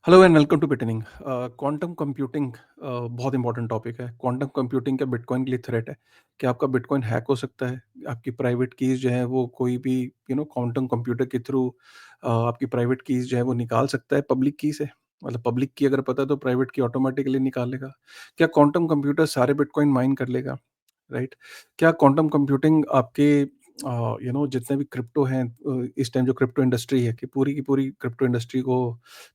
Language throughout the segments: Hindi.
हेलो एंड वेलकम टू बिटनिंग। क्वांटम कंप्यूटिंग बहुत इंपॉर्टेंट टॉपिक है। क्वांटम कंप्यूटिंग क्या बिटकॉइन के लिए थ्रेट है? क्या आपका बिटकॉइन हैक हो सकता है? आपकी प्राइवेट कीज़ जो है वो कोई भी क्वांटम कंप्यूटर के थ्रू आपकी प्राइवेट कीज़ जो है वो निकाल सकता है पब्लिक की से? मतलब पब्लिक की अगर पता है तो प्राइवेट की ऑटोमेटिकली निकाल लेगा। क्या क्वांटम कंप्यूटर सारे बिटकॉइन माइन कर लेगा? राइट? क्या क्वांटम कंप्यूटिंग आपके जितने भी क्रिप्टो हैं, इस टाइम जो क्रिप्टो इंडस्ट्री है कि पूरी की पूरी क्रिप्टो इंडस्ट्री को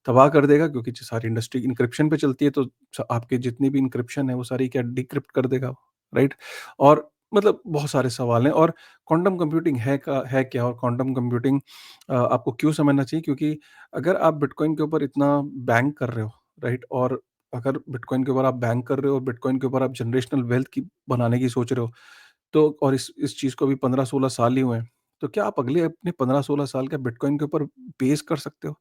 तबाह कर देगा, क्योंकि जो सारी इंडस्ट्री इनक्रिप्शन पे चलती है तो आपके जितनी भी इनक्रिप्शन है वो सारी क्या डिक्रिप्ट कर देगा, राइट? और मतलब बहुत सारे सवाल हैं। और क्वांटम कंप्यूटिंग है क्या, और क्वांटम कंप्यूटिंग आपको क्यों समझना चाहिए? क्योंकि अगर आप बिटकॉइन के ऊपर इतना बैंक कर रहे हो, राइट? और अगर बिटकॉइन के ऊपर आप बैंक कर रहे हो और बिटकॉइन के ऊपर आप जनरेशनल वेल्थ की बनाने की सोच रहे हो, तो और इस चीज़ को भी 15-16 साल ही हुए हैं, तो क्या आप अगले अपने 15-16 साल का बिटकॉइन के ऊपर बेस कर सकते हो?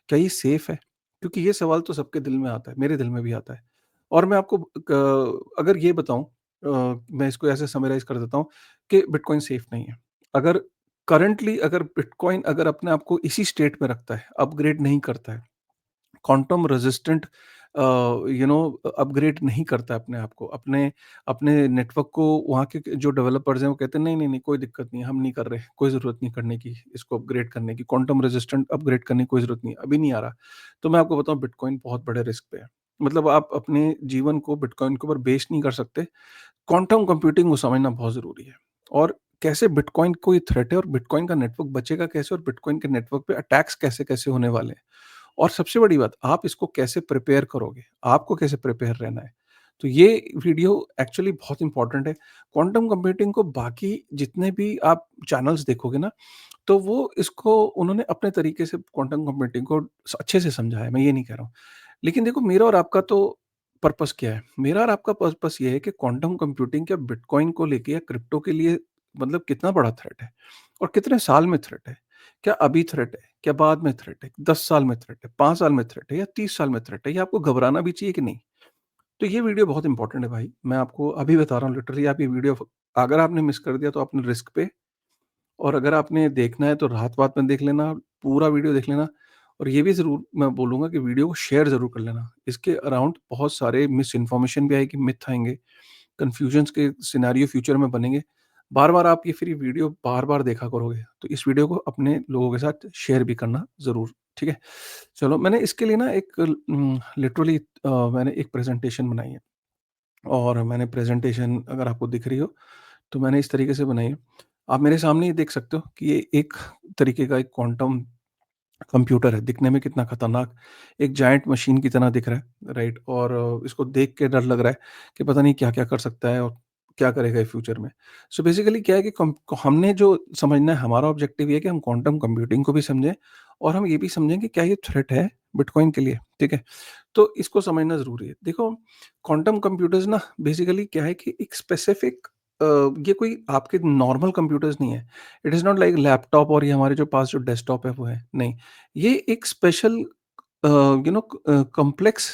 क्या ये सेफ है? क्योंकि ये सवाल तो सबके दिल में आता है, मेरे दिल में भी आता है। और मैं आपको अगर ये बताऊँ, मैं इसको ऐसे समराइज़ कर देता हूँ कि बिटकॉइन सेफ नहीं है। अगर अगर बिटकॉइन अगर अपने आप को इसी स्टेट में रखता है, अपग्रेड नहीं करता है, क्वांटम रेजिस्टेंट अपग्रेड नहीं करता है अपने आप को, अपने अपने नेटवर्क को, वहाँ के जो डेवलपर्स हैं वो कहते हैं नहीं, नहीं, नहीं, कोई दिक्कत नहीं है, हम नहीं कर रहे, कोई ज़रूरत नहीं करने की, इसको अपग्रेड करने की, क्वांटम रेजिस्टेंट अपग्रेड करने की कोई ज़रूरत नहीं है, अभी नहीं आ रहा। तो मैं आपको बताऊँ, बिटकॉइन बहुत बड़े रिस्क पे है। मतलब आप अपने जीवन को बिटकॉइन के ऊपर बेस नहीं कर सकते। क्वांटम कंप्यूटिंग को समझना बहुत ज़रूरी है। और कैसे बिटकॉइन को ये थ्रेट है, और बिटकॉइन का नेटवर्क बचेगा कैसे, और बिटकॉइन के नेटवर्क पे अटैक्स कैसे-कैसे होने वाले हैं। और सबसे बड़ी बात, आप इसको कैसे प्रिपेयर करोगे? आपको कैसे प्रिपेयर रहना है? तो ये वीडियो एक्चुअली बहुत इम्पोर्टेंट है। क्वांटम कंप्यूटिंग को बाकी जितने भी आप चैनल्स देखोगे ना, तो वो इसको उन्होंने अपने तरीके से क्वांटम कंप्यूटिंग को अच्छे से समझा है, मैं ये नहीं कह रहा हूँ। लेकिन देखो, मेरा और आपका तो पर्पस क्या है? मेरा और आपका पर्पस ये है कि क्वांटम कंप्यूटिंग क्या बिटकॉइन को लेके या क्रिप्टो के लिए मतलब कितना बड़ा थ्रेट है, और कितने साल में थ्रेट है? क्या अभी थ्रेट है? क्या बाद में थ्रेट है? 10 साल में थ्रेट है? 5 साल में थ्रेट है या 30 साल में थ्रेट है? या आपको घबराना भी चाहिए कि नहीं? तो ये वीडियो बहुत इंपॉर्टेंट है भाई। मैं आपको अभी बता रहा हूँ, लिटरली आप ये वीडियो अगर आपने मिस कर दिया तो आपने रिस्क पे। और अगर आपने देखना है तो रात-वात में देख लेना, पूरा वीडियो देख लेना। और ये भी ज़रूर मैं बोलूँगा कि वीडियो को शेयर ज़रूर कर लेना। इसके अराउंड बहुत सारे मिस इन्फॉर्मेशन भी आएगी, मिथ आएँगे, कन्फ्यूजन्स के सिनेरियो फ्यूचर में बनेंगे। बार-बार आप ये फिर ये वीडियो बार-बार देखा करोगे, तो इस वीडियो को अपने लोगों के साथ शेयर भी करना ज़रूर, ठीक है? चलो, मैंने इसके लिए ना लिटरली मैंने एक प्रेज़ेंटेशन बनाई है। और मैंने प्रेज़ेंटेशन, अगर आपको दिख रही हो, तो मैंने इस तरीके से बनाई है। आप मेरे सामने ही देख सकते हो कि ये एक तरीके का एक क्वांटम कंप्यूटर है। दिखने में कितना खतरनाक, एक जायंट मशीन की तरह दिख रहा है, राइट? और इसको देख के डर लग रहा है कि पता नहीं क्या-क्या कर सकता है और क्या करेगा ये फ्यूचर में। सो बेसिकली क्या है कि हमने जो समझना है, हमारा ऑब्जेक्टिव ये है कि हम क्वांटम कंप्यूटिंग को भी समझें, और हम ये भी समझें कि क्या ये थ्रेट है बिटकॉइन के लिए, ठीक है? तो इसको समझना ज़रूरी है। देखो, क्वांटम कंप्यूटर्स ना बेसिकली क्या है कि एक स्पेसिफिक ये कोई आपके नॉर्मल कंप्यूटर्स नहीं है। It is not like laptop और ये हमारे जो पास जो डेस्कटॉप है वो है, नहीं। ये एक स्पेशल कॉम्प्लेक्स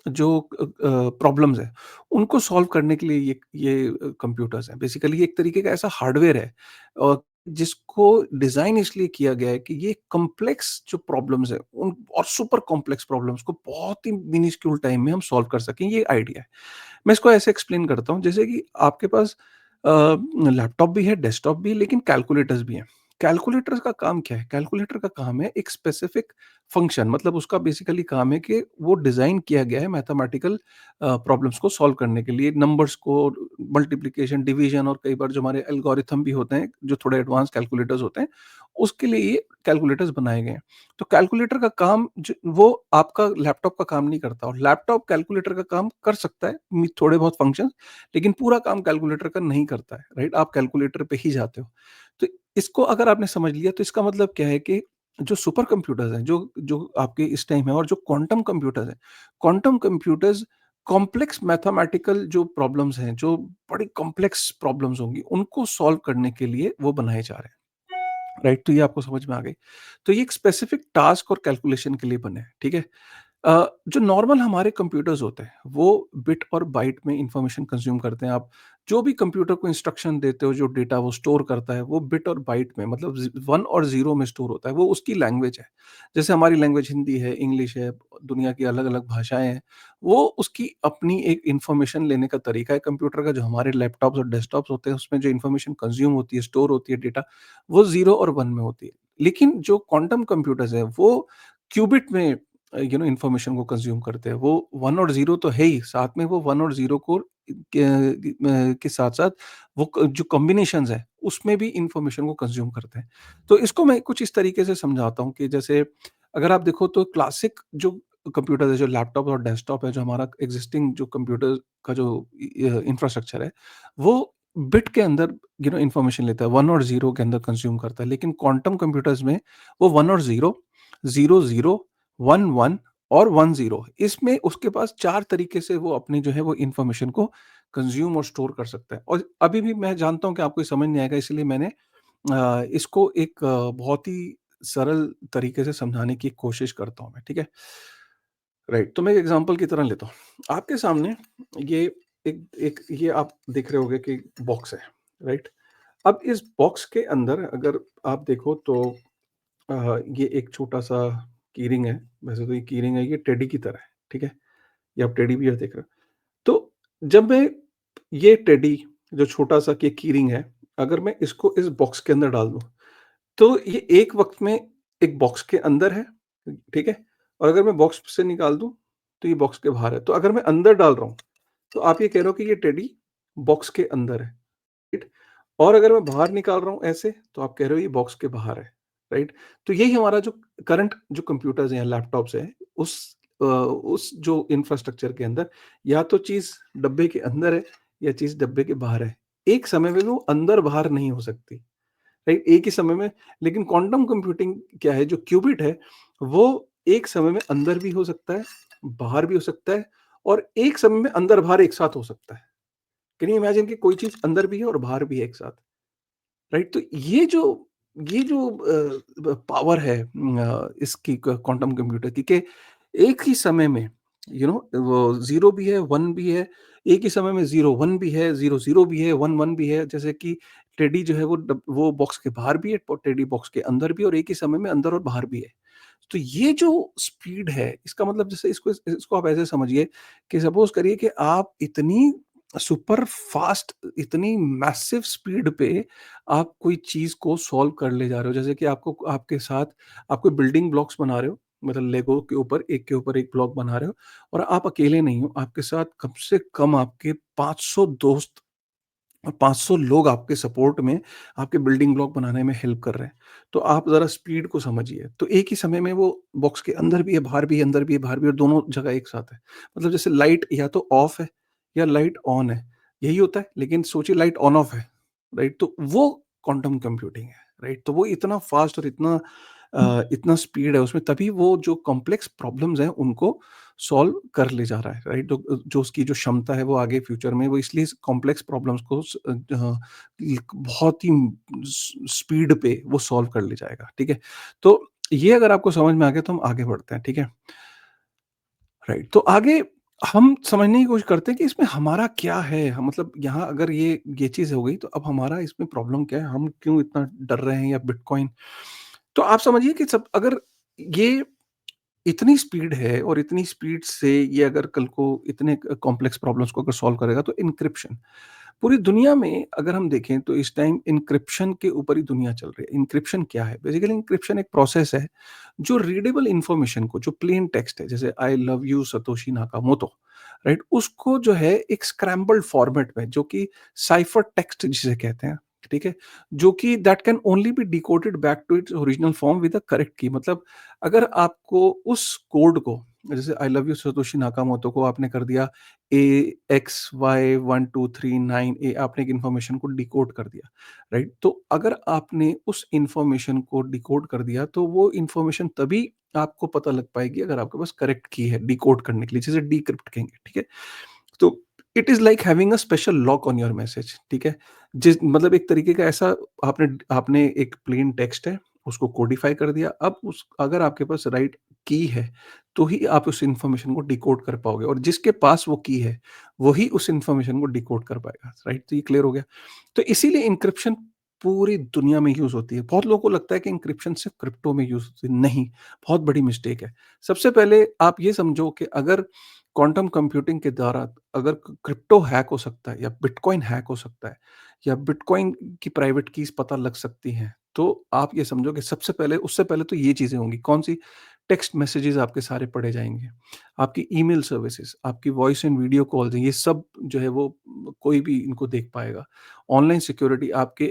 जो प्रॉब्लम्स हैं, उनको सॉल्व करने के लिए ये कंप्यूटर्स हैं। बेसिकली ये एक तरीके का ऐसा हार्डवेयर है, जिसको डिज़ाइन इसलिए किया गया है कि ये कॉम्प्लेक्स जो प्रॉब्लम्स हैं, उन और सुपर कॉम्प्लेक्स प्रॉब्लम्स को बहुत ही मिनिस्क्यूल टाइम में हम सॉल्व कर सकें, ये आइडिया है। मैं इसको ऐसे एक्सप्लेन करता हूँ, जैसे कि आपके पास लैपटॉप भी है, डेस्कटॉप भी है, लेकिन कैलकुलेटर्स भी हैं। कैलकुलेटर्स का काम क्या है? कैलकुलेटर का काम है एक स्पेसिफिक फंक्शन, मतलब उसका बेसिकली काम है कि वो डिज़ाइन किया गया है मैथमेटिकल प्रॉब्लम्स को सॉल्व करने के लिए, नंबर्स को, मल्टीप्लिकेशन, डिवीज़न, और कई बार जो हमारे एल्गोरिथम भी होते हैं, जो थोड़े एडवांस कैलकुलेटर्स होते हैं, उसके लिए ये कैलकुलेटर्स बनाए गए हैं। तो कैलकुलेटर का काम वो आपका लैपटॉप का काम नहीं करता, और लैपटॉप कैलकुलेटर का काम कर सकता है, थोड़े बहुत फंक्शंस, लेकिन पूरा काम कैलकुलेटर का नहीं करता है, राइट? आप कैलकुलेटर पे ही जाते हो। तो इसको अगर आपने समझ लिया, तो इसका मतलब क्या है कि जो सुपर कंप्यूटर्स हैं, जो जो आपके इस टाइम है, और जो क्वांटम कंप्यूटर्स हैं, क्वांटम कंप्यूटर्स कॉम्प्लेक्स मैथमेटिकल जो प्रॉब्लम्स हैं, जो बड़ी कॉम्प्लेक्स प्रॉब्लम्स होंगी, उनको सॉल्व करने के लिए वो बनाए जा रहे हैं। राइट? तो ये आपको समझ में आ गई। तो ये एक स्पेसिफिक टास्क और कैलकुलेशन के लिए बने हैं, ठीक है? जो नॉर्मल हमारे कंप्यूटर्स होते हैं, वो बिट और बाइट में इंफॉर्मेशन कंज़्यूम करते हैं। आप जो भी कंप्यूटर को इंस्ट्रक्शन देते हो, जो डेटा वो स्टोर करता है, वो बिट और बाइट में, मतलब 1 और 0 में स्टोर होता है, वो उसकी लैंग्वेज है। जैसे हमारी लैंग्वेज हिंदी है, इंग्लिश है, दुनिया की अलग-अलग भाषाएँ हैं, वो उसकी अपनी एक इन्फॉर्मेशन लेने का तरीका है कंप्यूटर का, जो हमारे लैपटॉप्स और डेस्कटॉप्स होते हैं, उसमें जो इन्फॉर्मेशन कंज़्यूम होती है, स्टोर होती है डेटा, वो 0 और 1 में होती है। लेकिन जो क्वांटम कंप्यूटर्स हैं, वो क्यूबिट में इन्फॉर्मेशन को कंज़्यूम करते हैं। वो 1 और 0 तो है ही, साथ में वो 1 और 0 को के साथ-साथ वो जो कॉम्बिनेशंस हैं, उसमें भी इन्फॉर्मेशन को कंज़्यूम करते हैं। तो इसको मैं कुछ इस तरीके से समझाता हूँ कि जैसे अगर आप देखो तो क्लासिक जो कंप्यूटर है, जो लैपटॉप और डेस्कटॉप है, जो हमारा एक्जिस्टिंग जो कंप्यूटर का जो इंफ्रास्ट्रक्चर है, वो बिट के अंदर इन्फॉर्मेशन लेता है, 1 और 0 के अंदर कंज़्यूम करता है। लेकिन क्वांटम कंप्यूटर्स में वो 1 और 0, 0, 0, 1, 1 और 1, 0, इसमें उसके पास 4 तरीके से वो अपनी जो है वो इन्फॉर्मेशन को कंज़्यूम और स्टोर कर सकता है। और अभी भी मैं जानता हूँ कि आपको ये समझ नहीं आएगा, इसलिए मैंने इसको एक बहुत ही सरल तरीके से समझाने की कोशिश करता हूँ मैं, ठीक है? राइट, तो मैं एक एग्ज़ाम्पल की तरह लेता हूँ। आपके सामने ये एक एक ये आप देख रहे होंगे कि बॉक्स है, राइट? अब इस बॉक्स के अंदर अगर आप देखो तो ये एक छोटा-सा की रिंग है। वैसे तो ये की रिंग है, ये टेडी की तरह है, ठीक है? ये आप टेडी बियर देख रहे हो। तो जब मैं ये टेडी जो छोटा-सा कि की रिंग है, अगर मैं इसको इस बॉक्स के अंदर डाल दूँ, तो ये एक वक़्त में एक बॉक्स के अंदर है, ठीक है? और अगर मैं बॉक्स से निकाल दूँ, तो ये बॉक्स के बाहर है। तो अगर मैं अंदर डाल रहा हूँ, तो आप ये कह रहे हो कि ये टेडी बॉक्स के अंदर है, राइट? और अगर मैं बाहर निकाल रहा हूँ ऐसे, तो आप कह रहे हो ये बॉक्स के बाहर है, राइट? तो यही हमारा जो करंट जो कंप्यूटर्स हैं, लैपटॉप्स हैं, उस जो इंफ्रास्ट्रक्चर के अंदर या तो चीज़ डब्बे के अंदर है या चीज़ डब्बे के बाहर है। एक समय में वो अंदर-बाहर नहीं हो सकती। राइट? एक ही समय में। लेकिन क्वांटम कंप्यूटिंग क्या है, जो क्यूबिट है, वो एक समय में अंदर भी हो सकता है, बाहर भी हो सकता है और एक समय में अंदर-बाहर एक साथ हो सकता है। कैन यू इमेजिन कि कोई चीज़ अंदर भी है और बाहर भी है एक साथ, राइट? तो ये जो पावर है इसकी क्वांटम कंप्यूटर की, कि एक ही समय में वो 0 भी है, 1 भी है, एक ही समय में 0, 1 भी है, 0, 0 भी है, 1, 1 भी है। जैसे कि टेडी जो है वो बॉक्स के बाहर भी है, टेडी बॉक्स के अंदर भी है और एक ही समय में अंदर और बाहर भी है। तो ये जो स्पीड है, इसका मतलब जैसे इसको इसको आप ऐसे समझिए कि सपोज़ करिए कि आप इतनी सुपर फ़ास्ट, इतनी मैसिव स्पीड पे आप कोई चीज़ को सॉल्व कर ले जा रहे हो। जैसे कि आपको आपके साथ आप कोई बिल्डिंग ब्लॉक्स बना रहे हो, मतलब लेगो के ऊपर एक ब्लॉक बना रहे हो और आप अकेले नहीं हो, आपके साथ कम से कम आपके 500 दोस्त और 500 लोग आपके सपोर्ट में आपके बिल्डिंग ब्लॉक बनाने में हेल्प कर रहे हैं। तो आप ज़रा स्पीड को समझिए। तो एक ही समय में वो बॉक्स के अंदर भी है, बाहर भी है, अंदर भी है, बाहर भी है और दोनों जगह एक साथ है। मतलब जैसे लाइट या तो ऑफ है या लाइट ऑन है, यही होता है। लेकिन सोचिए लाइट ऑन ऑफ है, राइट? तो वो क्वांटम कंप्यूटिंग है, राइट? तो वो इतना फास्ट और इतना स्पीड है उसमें, तभी वो जो कॉम्प्लेक्स प्रॉब्लम्स हैं उनको सॉल्व कर ले जा रहा है, राइट? तो जो उसकी जो क्षमता है वो आगे फ्यूचर में वो इसलिए कॉम्प्लेक्स प्रॉब्लम्स को एक बहुत ही स्पीड पे वो सॉल्व कर ले जाएगा, ठीक है? तो ये अगर आपको समझ में आ गया तो हम आगे बढ़ते हैं, ठीक है? राइट, तो आगे हम समझने की कोशिश करते हैं कि इसमें हमारा क्या है? हम मतलब यहाँ अगर ये चीज़ हो गई तो अब हमारा इसमें प्रॉब्लम क्या है? हम क्यों इतना डर रहे हैं या बिटकॉइन? तो आप समझिए कि सब अगर ये इतनी स्पीड है और इतनी स्पीड से ये अगर कल को इतने कॉम्प्लेक्स प्रॉब्लम्स को अगर सॉल्व करेगा, तो एन्क्रिप्शन पूरी दुनिया में अगर हम देखें तो इस टाइम एन्क्रिप्शन के ऊपर ही दुनिया चल रही है। एन्क्रिप्शन क्या है? बेसिकली एन्क्रिप्शन एक प्रोसेस है जो रीडेबल इन्फॉर्मेशन को, जो प्लेन टेक्स्ट है, जैसे I love you Satoshi Nakamoto, right? उसको जो है एक स्क्रैम्बल्ड फॉर्मेट में, जो कि साइफर टेक्स्ट जिसे कहते हैं, ठीक है? जो कि that can only be decoded back to its original form with the correct key. मतलब अगर आपको उस कोड को, जैसे I love you Satoshi Nakamoto को आपने कर दिया AXY 1239 आपने एक इन्फॉर्मेशन को डिकोड कर दिया, राइट? तो अगर आपने उस इन्फॉर्मेशन को डिकोड कर दिया, तो वो इन्फॉर्मेशन तभी आपको पता लग पाएगी अगर आपके पास करेक्ट की है डिकोड करने के लिए, जिसे डिक्रिप्ट कहेंगे, ठीक है? तो it is like having a special lock on your message, ठीक है? जिस मतलब एक तरीके का ऐसा आपने आपने एक प्लेन टेक्स्ट है, उसको कोडिफाई कर दिया। अब उस अगर आपके पास राइट की है, तो ही आप उस इन्फॉर्मेशन को डिकोड कर पाओगे और जिसके पास वो की है, वही उस इन्फॉर्मेशन को डिकोड कर पाएगा, राइट? तो ये क्लियर हो गया। तो इसीलिए एन्क्रिप्शन पूरी दुनिया में यूज़ होती है। बहुत लोगों को लगता है कि एन्क्रिप्शन सिर्फ़ क्रिप्टो में यूज़ होती है, नहीं, बहुत बड़ी मिस्टेक है। सबसे पहले आप ये समझो कि अगर क्वांटम कंप्यूटिंग के द्वारा अगर क्रिप्टो हैक हो सकता है या बिटकॉइन हैक हो सकता है या बिटकॉइन की प्राइवेट कीज़ पता लग सकती हैं, तो आप ये समझो कि सबसे पहले उससे पहले तो ये चीज़ें होंगी। कौन-सी? टेक्स्ट मैसेजेस आपके सारे पढ़े जाएँगे। आपकी ईमेल सर्विसेज़, आपकी वॉइस एंड वीडियो कॉल्स, ये सब जो है वो कोई भी इनको देख पाएगा। ऑनलाइन सिक्योरिटी, आपके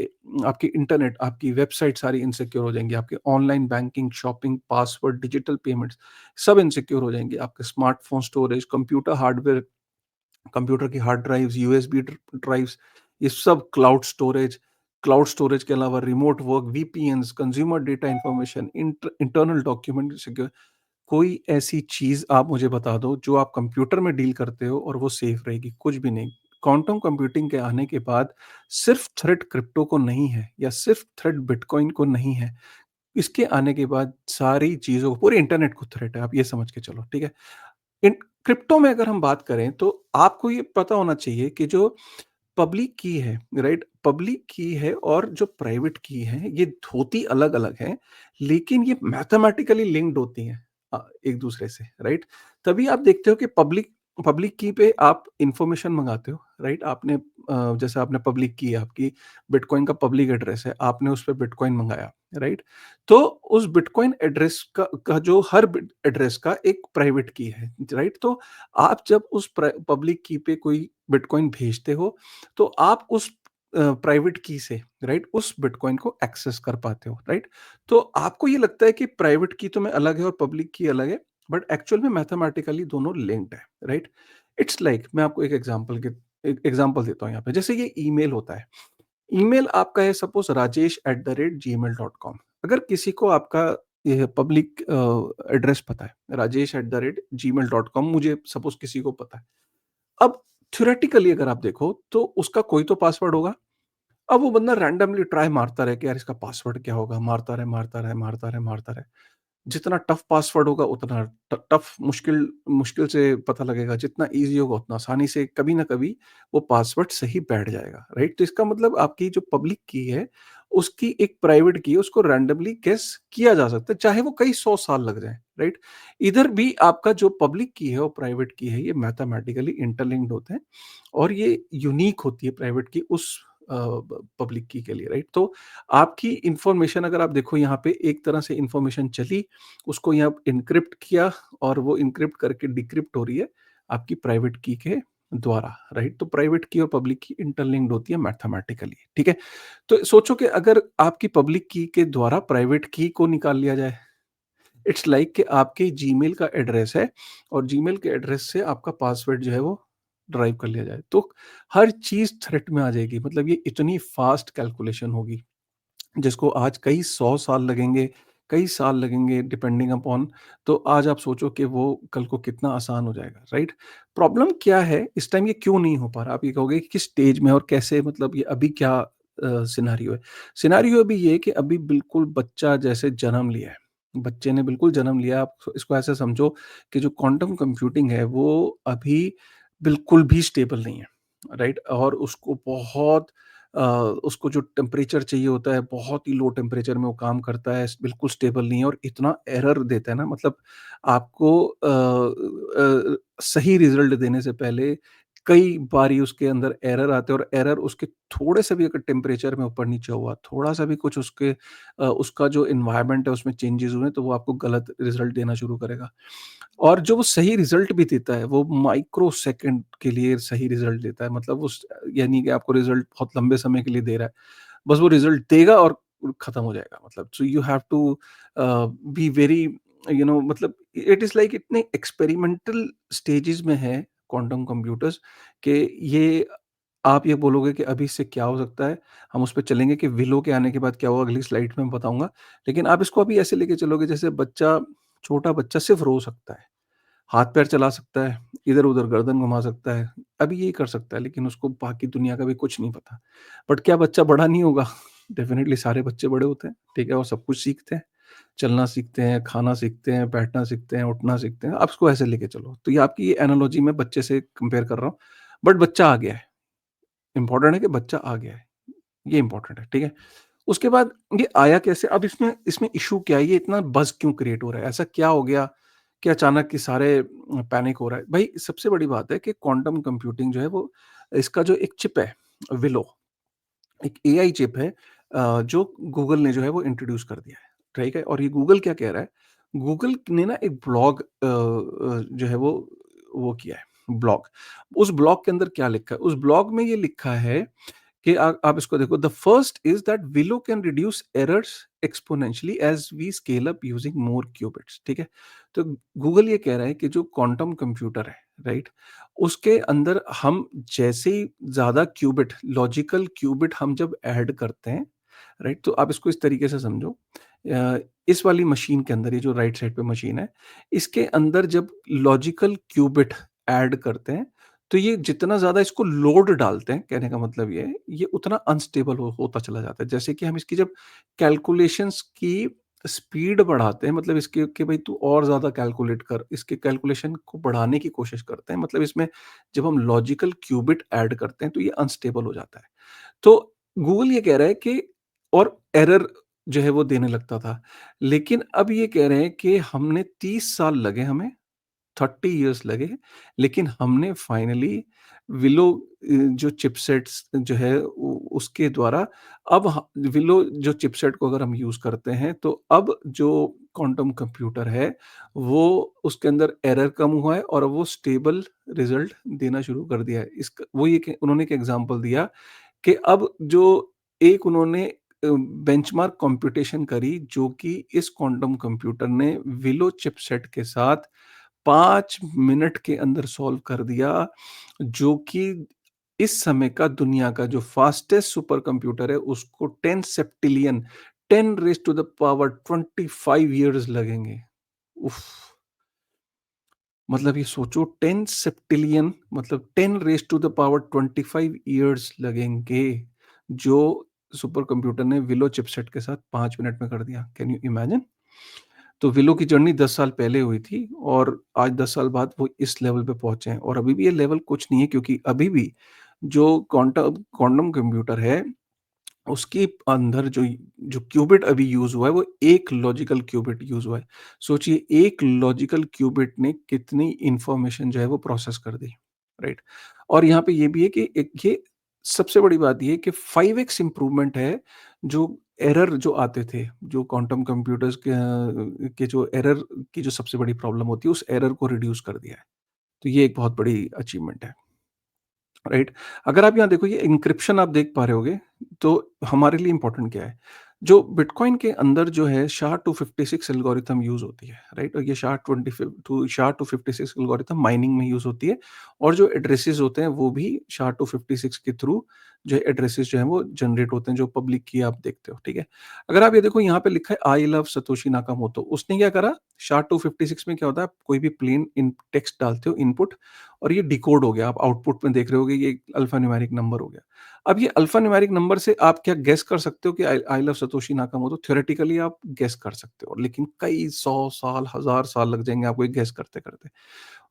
आपकी इंटरनेट, आपकी वेबसाइट सारी इनसिक्योर हो जाएँगी। आपके online banking, shopping, password, digital payments सब इनसिक्योर हो जाएँगे। आपके smartphone storage, computer hardware, computer की हार्ड ड्राइव्स, यूएसबी ड्राइव्स, ये सब क्लाउड स्टोरेज के अलावा remote work, VPNs, consumer data information, internal document secure, कोई ऐसी चीज़ आप मुझे बता दो जो आप कंप्यूटर में डील करते हो और वो सेफ रहेगी, कुछ भी नहीं। क्वांटम कंप्यूटिंग के आने के बाद सिर्फ थ्रेट क्रिप्टो को नहीं है या सिर्फ थ्रेट बिटकॉइन को नहीं है। इसके आने के बाद सारी चीज़ों को, पूरे इंटरनेट को थ्रेट है, आप ये समझ के चलो, ठीक है? इन क्रिप्टो में अगर हम बात करें तो आपको ये पता होना चाहिए कि जो पब्लिक की है, राइट? पब्लिक की है और जो प्राइवेट की है, ये होती अलग-अलग हैं, लेकिन ये मैथमेटिकली लिंक्ड होती हैं एक-दूसरे से, राइट? तभी आप देखते हो कि पब्लिक पब्लिक की पे आप इन्फॉर्मेशन मँगाते हो, राइट? जैसे आपने पब्लिक की है आपकी, बिटकॉइन का पब्लिक एड्रेस है, आपने उस पे बिटकॉइन मँगाया, राइट? तो उस बिटकॉइन एड्रेस का जो हर बिट एड्रेस का एक प्राइवेट की है, राइट? तो आप जब उस पब्लिक की पे कोई बिटकॉइन भेजते हो, तो आप उस प्राइवेट की से, राइट, उस बिटकॉइन को एक्सेस कर पाते हो, राइट? तो आपको ये लगता है कि प्राइवेट की तो में अलग है और पब्लिक की अलग है, बट एक्चुअल में मैथमेटिकली दोनों लिंक्ड है, राइट? इट्स लाइक, मैं आपको एक एग्जांपल देता हूँ यहाँ पे। जैसे ये ईमेल होता है, ईमेल आपका है सपोज rajesh@gmail.com। अगर किसी को आपका ये पब्लिक एड्रेस पता है, rajesh@gmail.com, मुझे सपोज किसी को पता है। अब थ्योरेटिकली अगर आप देखो तो उसका कोई तो पासवर्ड होगा। अब वो बंदा रैंडमली ट्राई मारता रहे कि यार इसका पासवर्ड क्या होगा? मारता रहे, मारता रहे, मारता रहे, मारता रहे। जितना टफ पासवर्ड होगा उतना टफ, मुश्किल मुश्किल से पता लगेगा, जितना ईज़ी होगा उतना आसानी से कभी न कभी वो पासवर्ड सही बैठ जाएगा, राइट? तो इसका मतलब आपकी जो पब्लिक की है, उसकी एक प्राइवेट की है, उसको रैंडमली गेस किया जा सकता है, चाहे वो कई 100 साल लग जाएँ, राइट? इधर भी आपका जो पब्लिक की है और प्राइवेट की है, ये मैथमेटिकली इंटरलिंक्ड होते हैं और ये यूनिक होती है प्राइवेट की उस पब्लिक की के लिए, राइट? तो आपकी इन्फॉर्मेशन अगर आप देखो यहाँ पे एक तरह से इन्फॉर्मेशन चली, उसको यहाँ एन्क्रिप्ट किया और वो एन्क्रिप्ट करके डिक्रिप्ट हो रही है आपकी प्राइवेट की के द्वारा, राइट? तो प्राइवेट की और पब्लिक की इंटरलिंक्ड होती है मैथमेटिकली, ठीक है? तो सोचो कि अगर आपकी पब्लिक की के द्वारा प्राइवेट की को निकाल लिया जाए, इट्स लाइक कि आपके जीमेल का एड्रेस है और जीमेल के एड्रेस से आपका पासवर्ड जो है वो ड्राइव कर लिया जाए, तो हर चीज़ थ्रेट में आ जाएगी। मतलब ये इतनी फास्ट कैलकुलेशन होगी जिसको आज कई 100 साल लगेंगे, कई साल लगेंगे डिपेंडिंग अपॉन, तो आज आप सोचो कि वो कल को कितना आसान हो जाएगा, राइट? प्रॉब्लम क्या है, इस टाइम ये क्यों नहीं हो पा रहा? आप ये कहोगे कि किस स्टेज में और कैसे, मतलब ये अभी क्या सिनेरियो है? सिनेरियो अभी ये है कि अभी बिल्कुल बच्चा जैसे जन्म लिया है, बच्चे ने बिल्कुल जन्म लिया, आप इसको ऐसे समझो कि जो क्वांटम कंप्यूटिंग है वो अभी बिल्कुल भी स्टेबल नहीं है, राइट? और अ, उसको जो टेम्परेचर चाहिए होता है, बहुत ही लो टेम्परेचर में वो काम करता है, बिल्कुल स्टेबल नहीं है और इतना एरर देता है ना, मतलब आपको सही रिज़ल्ट देने से पहले कई बारी उसके अंदर एरर आते हैं और एरर उसके थोड़े से भी अगर टेम्परेचर में ऊपर-नीचे हुआ, थोड़ा-सा भी कुछ उसका जो एनवायरनमेंट है उसमें चेंजेज़ हुए, तो वो आपको गलत रिज़ल्ट देना शुरू करेगा। और जो वो सही रिज़ल्ट भी देता है, वो माइक्रो सेकंड के लिए सही रिज़ल्ट देता है। मतलब ये नहीं कि आपको रिज़ल्ट बहुत लंबे समय के लिए दे रहा है। बस वो रिज़ल्ट देगा और खत्म हो जाएगा, मतलब so you have to be very, मतलब इट इज़ लाइक इतने एक्सपेरिमेंटल स्टेजेस में है क्वांटम कंप्यूटर्स कि ये आप ये बोलोगे कि अभी इससे क्या हो सकता है, हम उस पे चलेंगे कि विलो के आने के बाद क्या होगा, अगली स्लाइड में मैं बताऊँगा। लेकिन आप इसको अभी ऐसे लेके चलोगे जैसे छोटा बच्चा सिर्फ़ रो सकता है। हाथ-पैर चला सकता है, इधर-उधर गर्दन घुमा सकता है, अभी यही कर सकता है, लेकिन उसको बाकी दुनिया का भी कुछ नहीं पता। बट क्या बच्चा बड़ा नहीं होगा? डेफ़िनिटली सारे बच्चे बड़े होते हैं, ठीक है? और सब कुछ सीखते हैं, चलना सीखते हैं, खाना सीखते हैं, बैठना सीखते हैं, उठना सीखते हैं। आप इसको ऐसे लेके चलो। तो ये आपकी ये एनालॉजी मैं बच्चे से कंपेयर कर रहा हूँ, बट बच्चा आ गया है। इम्पोर्टेंट है कि बच्चा आ गया है। ये इम्पोर्टेंट है, ठीक है? उसके बाद ये आया कैसे? अब इसमें इसमें इश्यू क्या है? ये इतना बज़ क्यों क्रिएट हो रहा है? ऐसा क्या हो गया कि अचानक कि सारे पैनिक हो रहा है? भई सबसे बड़ी बात है कि क्वांटम कंप्यूटिंग जो है वो इसका जो एक चिप है, विलो, एक एआई चिप है जो गूगल ने जो है वो इंट्रोड्यूस कर दिया है, ठीक है? और ये गूगल क्या कह रहा है? गूगल ने ना एक ब्लॉग जो है वो किया है, ब्लॉग। उस ब्लॉग के अंदर क्या लिखा है? उस ब्लॉग में ये लिखा है कि आप इसको देखो, the first is that Willow can reduce errors exponentially as we scale up using more qubits, ठीक है? तो गूगल ये कह रहा है कि जो क्वांटम कंप्यूटर है, राइट, उसके अंदर हम जैसे ही ज्यादा क्यूबिट, लॉजिकल क्यूबिट हम जब ऐड करते हैं, राइट, तो आप इसको इस तरीके से समझो, इस वाली मशीन के अंदर, ये जो राइट साइड पे मशीन है, इसके अंदर जब लॉजिकल क्यूबिट ऐड करते हैं, तो ये जितना ज़्यादा इसको लोड डालते हैं, कहने का मतलब ये है, ये उतना अनस्टेबल होता चला जाता है। जैसे कि हम इसकी जब कैलकुलेशंस की स्पीड बढ़ाते हैं, मतलब इसके कि भई तू और ज़्यादा कैलकुलेट कर, इसके कैलकुलेशन को बढ़ाने की कोशिश करते हैं, मतलब इसमें जब हम लॉजिकल क्यूबिट ऐड करते हैं, तो ये अनस्टेबल हो जाता है। तो गूगल ये कह रहा है कि और एरर जो है वो देने लगता था। लेकिन अब ये कह रहे हैं कि हमने 30 साल लगे हमें, 30 इयर्स लगे, लेकिन हमने फाइनली विलो जो चिपसेट्स जो है उसके द्वारा अब विलो जो चिपसेट को अगर हम यूज करते हैं, तो अब जो क्वांटम कंप्यूटर है वो उसके अंदर एरर कम हुआ है और अब वो स्टेबल रिजल्ट देना शुरू कर दिया है। इसका वो ये उन्होंने एक एग्जांपल दिया कि अब जो एक उन्होंने बेंचमार्क कंप्यूटेशन करी, जो कि इस क्वांटम कंप्यूटर ने विलो चिपसेट के साथ 5 मिनट के अंदर सॉल्व कर दिया, जो कि इस समय का दुनिया का जो फास्टेस्ट सुपर कंप्यूटर है, उसको 10 septillion, 10 raise to the power 25 years लगेंगे। उफ़! मतलब ये सोचो, 10 सेप्टिलियन मतलब 10 raise to the power 25 years लगेंगे, जो सुपर कंप्यूटर ने विलो चिपसेट के साथ 5 मिनट में कर दिया। Can you imagine? तो विलो की जर्नी 10 साल पहले हुई थी और आज 10 साल बाद वो इस लेवल पे पहुँचे हैं, और अभी भी ये लेवल कुछ नहीं है, क्योंकि अभी भी जो क्वांटम कंप्यूटर है, उसके अंदर जो जो क्यूबिट अभी यूज़ हुआ है, वो 1 लॉजिकल क्यूबिट यूज़ हुआ है। सोचिए 1 लॉजिकल क्यूबिट ने कितनी इन्फॉर्मेशन जो है वो प्रोसेस कर दी, राइट? और यहाँ पे ये भी है कि एक ये सबसे बड़ी बात ये है कि 5x इम्प्रूवमेंट है, जो एरर जो आते थे, जो क्वांटम कंप्यूटर्स के जो एरर की जो सबसे बड़ी प्रॉब्लम होती है, उस एरर को रिड्यूस कर दिया है। तो ये एक बहुत बड़ी अचीवमेंट है। राइट? अगर आप यहाँ देखो, ये एन्क्रिप्शन आप देख पा रहे होंगे, तो हमारे लिए इम्पोर्टेंट क्या है? जो बिटकॉइन के अंदर जो है SHA-256 एल्गोरिथम यूज़ होती है, राइट? और ये SHA-256 एल्गोरिथम माइनिंग में यूज़ होती है, और जो एड्रेसेस होते हैं वो भी SHA-256 के थ्रू जो है एड्रेसेस जो हैं वो जनरेट होते हैं, जो पब्लिक की आप देखते हो, ठीक है? अगर आप ये देखो, यहाँ पे लिखा है आई लव सतोशी नाकामोटो, उसने क्या करा, SHA-256 में क्या होता है, आप कोई भी प्लेन इन टेक्स्ट डालते हो इनपुट, और ये डिकोड हो गया, आप आउटपुट में देख रहे होगे, ये अल्फा न्यूमेरिक नंबर हो गया। अब ये अल्फा न्यूमेरिक नंबर से आप क्या गेस कर सकते हो कि I I love Satoshi Nakamoto? Theoretically आप गेस कर सकते हो, लेकिन कई 100 साल, 1000 साल लग जाएँगे आपको ये गेस करते-करते।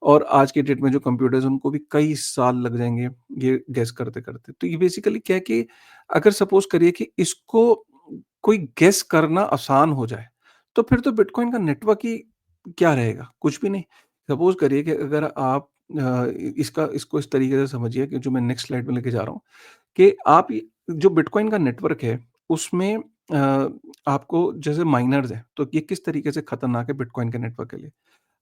और आज के डेट में जो कंप्यूटर्स हैं, उनको भी कई साल लग जाएँगे ये गेस करते-करते। तो ये बेसिकली क्या है कि अगर सपोज़ करिए कि इसको कोई गेस करना आसान हो जाए, तो फिर तो बिटकॉइन का नेटवर्क ही क्या रहेगा? कुछ भी नहीं। सपोज़ करिए कि अगर आप इसका इसको इस तरीके से समझिए कि जो मैं नेक्स्ट स्लाइड में लेके जा रहा हूँ, कि आप ये जो बिटकॉइन का नेटवर्क है, उसमें आपको जैसे माइनर्स हैं, तो ये किस तरीके से खतरनाक है बिटकॉइन के नेटवर्क के लिए।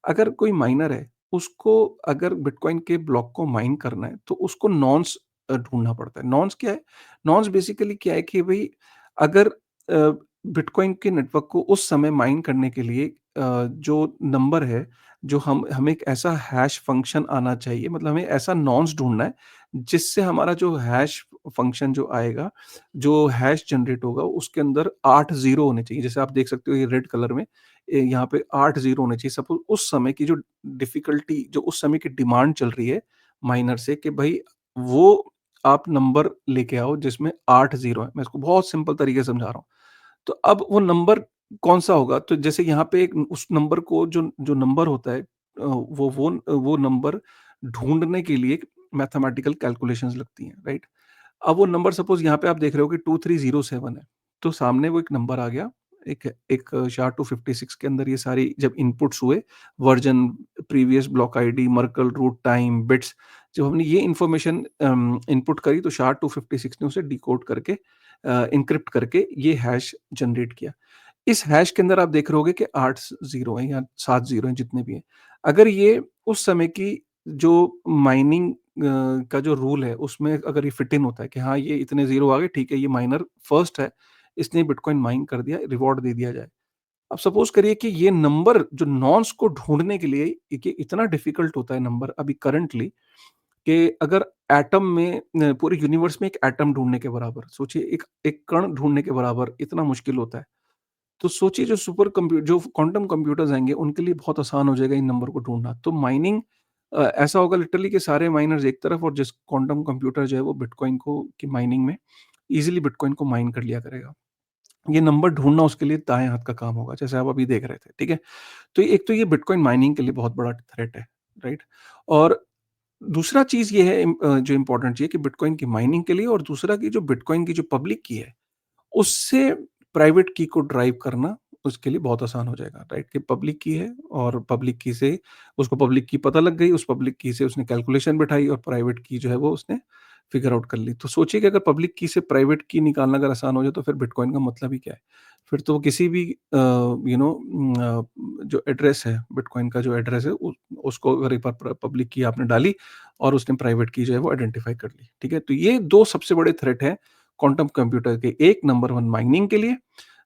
अगर कोई माइनर है, उसको अगर बिटकॉइन के ब्लॉक को माइन करना है, तो उसको नॉन्स ढूँढना पड़ता है। नॉन्स क्या है? नॉन्स बेसिकली क्या है कि भई अगर बिटकॉइन के नेटवर्क को उस समय माइन करने के लिए जो नंबर है, जो हम हमें एक ऐसा हैश फंक्शन आना चाहिए, मतलब हमें ऐसा नॉन्स ढूँढना है, जिससे हमारा जो हैश फंक्शन जो आएगा, जो हैश जनरेट होगा, उसके अंदर 8 ज़ीरो होने चाहिए। जैसे आप देख सकते हो ये रेड कलर में यहाँ पे 8 ज़ीरो होने चाहिए। सपोज़ उस समय की जो डिफ़िकल्टी, जो उस समय की डिमांड चल रही है माइनर से, कि भई वो आप नंबर लेके आओ जिसमें 8 ज़ीरो है। मैं इसको बहुत सिंपल तरीके से समझा रहा हूँ। तो अब वो नंबर कौन-सा होगा? तो जैसे यहाँ पे एक उस नंबर को जो जो नंबर होता है, वो नंबर ढूँढने के लिए मैथमेटिकल कैलकुलेशंस लगती हैं, राइट? अब वो नंबर सपोज़ यहाँ पे आप देख रहे हो कि 2307 है, तो सामने वो एक नंबर आ गया, एक एक SHA-256 के अंदर ये सारी जब इनपुट्स हुए, version, previous block ID, Merkle root time, bits, जब हमने ये इन्फॉर्मेशन इनपुट करी तो SHA-256 ने उसे डिकोड करके एन्क्रिप्ट करके ये हैश जनरेट किया। इस हैश के अंदर आप देख रहे होगे कि 8 ज़ीरो हैं या 7 ज़ीरो हैं, जितने भी हैं। अगर ये उस समय की जो माइनिंग का जो रूल है, उसमें अगर ये फिट इन होता है कि हाँ, ये इतने ज़ीरो आ गए, ठीक है, ये माइनर फर्स्ट है, इसने बिटकॉइन माइन कर दिया, रिवॉर्ड दे दिया जाए। अब सपोज़ करिए कि ये नंबर जो नॉन्स को ढूँढने के लिए ये इतना डिफ़िकल्ट होता है नंबर अभी करंटली, कि अगर एटम में पूरे यूनिवर्स में एक एटम ढूँढने के बराबर, सोचिए एक एक कण ढूँढने के बराबर इतना मुश्किल होता है। तो सोचिए जो क्वांटम कंप्यूटर्स आएँगे, उनके लिए बहुत आसान हो जाएगा इन नंबर को ढूँढना। तो माइनिंग ऐसा होगा लिटरली कि सारे माइनर्स एक तरफ और जिस क्वांटम कंप्यूटर जो है वो बिटकॉइन को की माइनिंग में ईज़िली बिटकॉइन को माइन कर लिया करेगा। ये नंबर ढूँढना उसके लिए दाएँ हाथ का काम होगा, जैसे आप अभी देख रहे थे, ठीक है? तो एक तो ये बिटकॉइन माइनिंग के लिए बहुत बड़ा थ्रेट है, राइट? और दूसरा चीज़ ये है जो इम्पोर्टेंट चीज़ है कि बिटकॉइन की माइनिंग के लिए, और दूसरा कि जो बिटकॉइन की जो पब्लिक की है, उससे प्राइवेट की को ड्राइव करना उसके लिए बहुत आसान हो जाएगा, राइट? कि पब्लिक की है और पब्लिक की से उसको पब्लिक की पता लग गई, उस पब्लिक की से उसने कैलकुलेशन बिठाई और प्राइवेट की जो है वो उसने फिगर आउट कर ली। तो सोचिए कि अगर पब्लिक की से प्राइवेट की निकालना अगर आसान हो जाए तो फिर बिटकॉइन का मतलब ही क्या है? फिर तो वो किसी भी जो एड्रेस है, बिटकॉइन का जो एड्रेस है उसको अगर एक बार पब्लिक की आपने डाली और उसने प्राइवेट की जो है वो आइडेंटिफाई कर ली, ठीक है? तो ये 2 सबसे बड़े थ्रेट हैं क्वांटम कंप्यूटर के। एक नंबर 1 माइनिंग के लिए,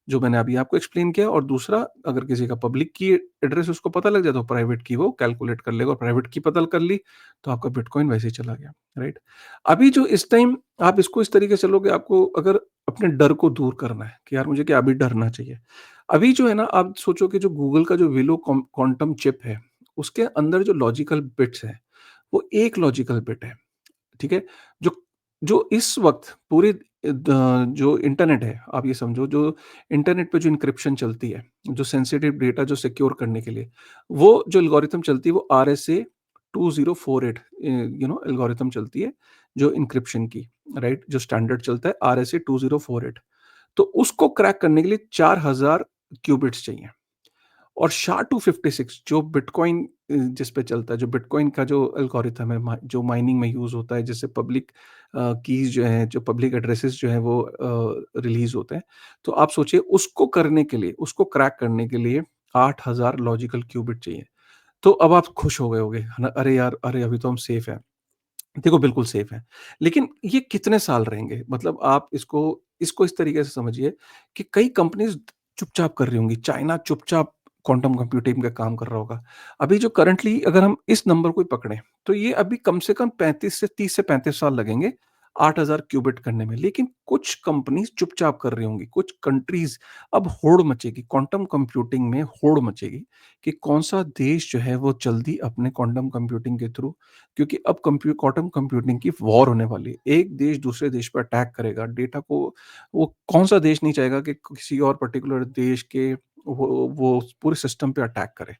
जो मैंने अभी आपको एक्सप्लेन किया, और दूसरा अगर किसी का पब्लिक की एड्रेस उसको पता लग जाए तो प्राइवेट की वो कैलकुलेट कर लेगा, और प्राइवेट की पता कर ली तो आपका बिटकॉइन वैसे ही चला गया, राइट? अभी जो इस टाइम आप इसको इस तरीके से चलोगे, आपको अगर अपने डर को दूर करना है कि यार मुझे क्या अभी डरना चाहिए। अभी जो है ना, आप सोचो कि जो गूगल का जो विलो क्वांटम चिप है, उसके अंदर जो लॉजिकल बिट्स हैं, वो एक लॉजिकल बिट है। ठीक है? जो जो इस वक़्त पूरे जो इंटरनेट है, आप ये समझो, जो इंटरनेट पे जो एन्क्रिप्शन चलती है, जो सेंसिटिव डेटा जो सिक्योर करने के लिए, वो जो एल्गोरिथम चलती है वो RSA 2048 एल्गोरिथम चलती है, जो एन्क्रिप्शन की, राइट? जो स्टैंडर्ड चलता है RSA 2048। तो उसको क्रैक करने के लिए 4000 क्यूबिट्स चाहिए। और SHA-256 जो बिटकॉइन जिस पे चलता है, जो बिटकॉइन का जो एल्गोरिथम है, जो माइनिंग में यूज़ होता है, जिससे पब्लिक कीज़ जो हैं, जो पब्लिक एड्रेसेस जो हैं वो रिलीज़ होते हैं। तो आप सोचिए उसको करने के लिए, उसको क्रैक करने के लिए 8000 लॉजिकल क्यूबिट चाहिए। तो अब आप खुश हो गए होंगे, है ना? अरे यार! अरे अभी तो हम सेफ हैं। देखो बिल्कुल सेफ है। लेकिन ये कितने साल रहेंगे? मतलब आप इसको इसको इस तरीके से समझिए कि कई कंपनीज़ चुपचाप कर रही होंगी। चाइना चुपचाप क्वांटम कंप्यूटिंग का काम कर रहा होगा। अभी जो करंटली अगर हम इस नंबर को ही पकड़ें, तो ये अभी कम से कम 35 से 30 से 35 साल लगेंगे 8000 क्यूबिट करने में। लेकिन कुछ कंपनीज़ चुपचाप कर रही होंगी, कुछ कंट्रीज़, अब होड़ मचेगी, क्वांटम कंप्यूटिंग में होड़ मचेगी कि कौन-सा देश जो है वो जल्दी अपने क्वांटम कंप्यूटिंग के थ्रू, क्योंकि अब क्वांटम कंप्यूटिंग की वॉर होने वाली है। एक देश दूसरे देश पर अटैक करेगा, डेटा को वो कौन-सा देश नहीं चाहेगा कि किसी और पर्टिकुलर देश के वो पूरे सिस्टम पे अटैक करे।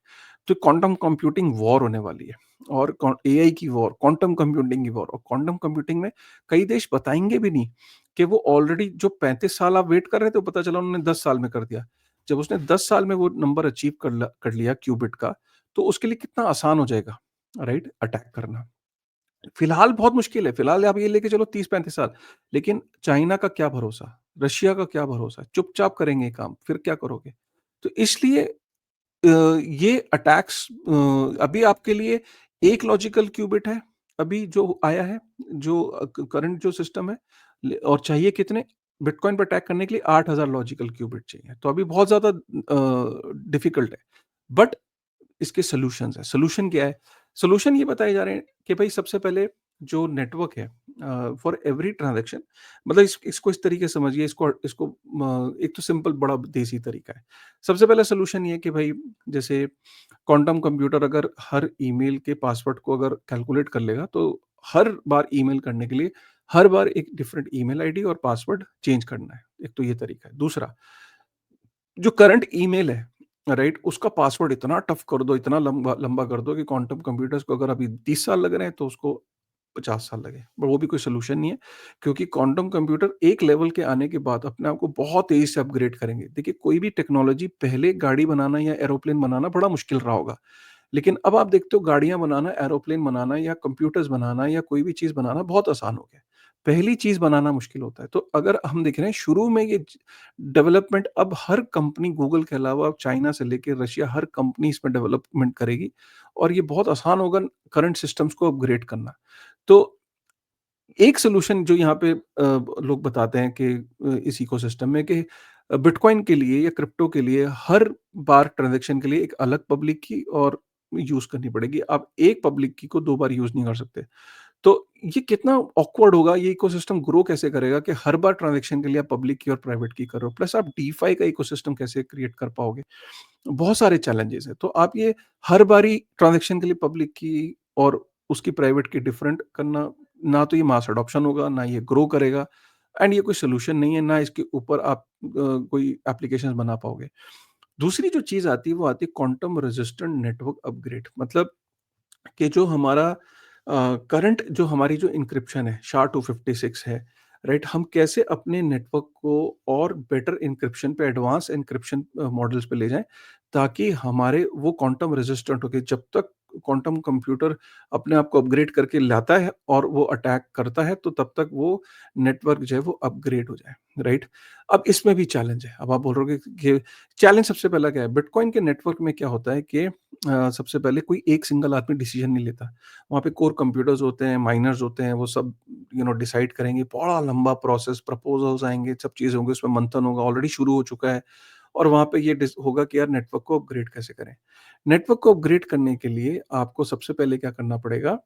तो क्वांटम कंप्यूटिंग वॉर होने वाली है, और एआई की वॉर, क्वांटम कंप्यूटिंग की वॉर, और क्वांटम कंप्यूटिंग में कई देश बताएँगे भी नहीं कि वो ऑलरेडी जो 35 साल आप वेट कर रहे थे, वो पता चला उन्होंने 10 साल में कर दिया। जब उसने 10 साल में वो नंबर अचीव कर लिया क्यूबिट का, तो उसके लिए कितना आसान हो जाएगा, राइट? अटैक करना। फिलहाल बहुत मुश्किल है, फिलहाल आप ये लेके चलो 30-35 साल, लेकिन चाइना का क्या भरोसा, रशिया का क्या भरोसा, चुपचाप करेंगे काम, फिर क्या करोगे? तो इसलिए ये अटैक्स अभी आपके लिए एक लॉजिकल क्यूबिट है, अभी जो आया है, जो करंट जो सिस्टम है, और चाहिए कितने? बिटकॉइन पे अटैक करने के लिए 8000 लॉजिकल क्यूबिट चाहिए, तो अभी बहुत ज़्यादा डिफिकल्ट है। बट इसके सॉल्यूशंस हैं। सॉल्यूशन क्या है? सॉल्यूशन ये बताए जा रहे हैं कि भाई सबसे पहले जो नेटवर्क है, फॉर एवरी ट्रांज़ैक्शन, मतलब इसको इस तरीके से समझिए, इसको इसको एक तो सिंपल बड़ा देसी तरीका है। सबसे पहला सॉल्यूशन ये है कि भाई जैसे क्वांटम कंप्यूटर अगर हर ईमेल के पासवर्ड को अगर कैलकुलेट कर लेगा, तो हर बार ईमेल करने के लिए हर बार एक डिफरेंट ईमेल आईडी और पासवर्ड चेंज करना है। एक तो ये तरीका है। दूसरा, जो करंट ईमेल है, राइट? उसका पासवर्ड इतना टफ कर दो, इतना लंबा लंबा कर दो कि क्वांटम कंप्यूटर्स को अगर अभी 30 साल लग रहे हैं तो उसको 50 साल लगे, पर वो भी कोई सॉल्यूशन नहीं है, क्योंकि क्वांटम कंप्यूटर एक लेवल के आने के बाद अपने आप को बहुत तेज़ी से अपग्रेड करेंगे। देखिए, कोई भी टेक्नोलॉजी पहले गाड़ी बनाना या एरोप्लेन बनाना बड़ा मुश्किल रहा होगा। लेकिन अब आप देखते हो गाड़ियाँ बनाना, एरोप्लेन बनाना या कंप्यूटर्स बनाना या कोई भी चीज़ बनाना बहुत आसान हो गया है। पहली चीज़ बनाना मुश्किल होता है। तो अगर हम देख रहे हैं शुरू में ये डेवलपमेंट, अब हर कंपनी गूगल के अलावा चाइना से लेके रशिया, हर कंपनी इसमें डेवलपमेंट करेगी और ये बहुत आसान होगा करंट सिस्टम्स को अपग्रेड करना। तो एक सॉल्यूशन जो यहाँ पे लोग बताते हैं कि इस इकोसिस्टम में कि बिटकॉइन के लिए या क्रिप्टो के लिए हर बार ट्रांज़ैक्शन के लिए एक अलग पब्लिक की और यूज़ करनी पड़ेगी। आप एक पब्लिक की को 2 बार यूज़ नहीं कर सकते। तो ये कितना ऑकवर्ड होगा, ये इकोसिस्टम ग्रो कैसे करेगा कि हर बार ट्रांज़ैक्शन के लिए आप पब्लिक की और प्राइवेट की कर रहे हो। प्लस आप डीफाई का इकोसिस्टम कैसे क्रिएट कर पाओगे? बहुत सारे चैलेंजेस हैं। तो आप ये हर बारी ट्रांज़ैक्शन के लिए पब्लिक की और उसकी प्राइवेट की डिफरेंट करना, ना तो ये मास अडॉप्शन होगा, ना ये ग्रो करेगा एंड ये कोई सॉल्यूशन नहीं है, ना इसके ऊपर आप कोई एप्लीकेशंस बना पाओगे। दूसरी जो चीज़ आती है वो आती है क्वांटम रेजिस्टेंट नेटवर्क अपग्रेड, मतलब कि जो हमारा करंट जो हमारी जो एन्क्रिप्शन है SHA-256 है, राइट? हम कैसे अपने नेटवर्क को और बेटर एन्क्रिप्शन पे, एडवांस एन्क्रिप्शन मॉडल्स पे ले जाएँ, ताकि हमारे वो क्वांटम रेजिस्टेंट हो के जब तक क्वांटम कंप्यूटर अपने आप को अपग्रेड करके लाता है और वो अटैक करता है, तो तब तक वो नेटवर्क जो है वो अपग्रेड हो जाए, राइट? अब इसमें भी चैलेंज है। अब आप बोल रहे हो कि चैलेंज सबसे पहला क्या है? बिटकॉइन के नेटवर्क में क्या होता है कि सबसे पहले कोई एक सिंगल आदमी डिसीजन नहीं लेता। वहाँ पे कोर कंप्यूटर्स होते हैं, माइनर्स होते हैं, वो सब डिसाइड करेंगे। बड़ा लंबा प्रोसेस, प्रपोज़ल्स आएँगे, सब चीज़ें होंगी, उसमें मंथन होगा, ऑलरेडी शुरू हो चुका है और वहाँ पे ये होगा कि यार नेटवर्क को अपग्रेड कैसे करें? नेटवर्क को अपग्रेड करने के लिए आपको सबसे पहले क्या करना पड़ेगा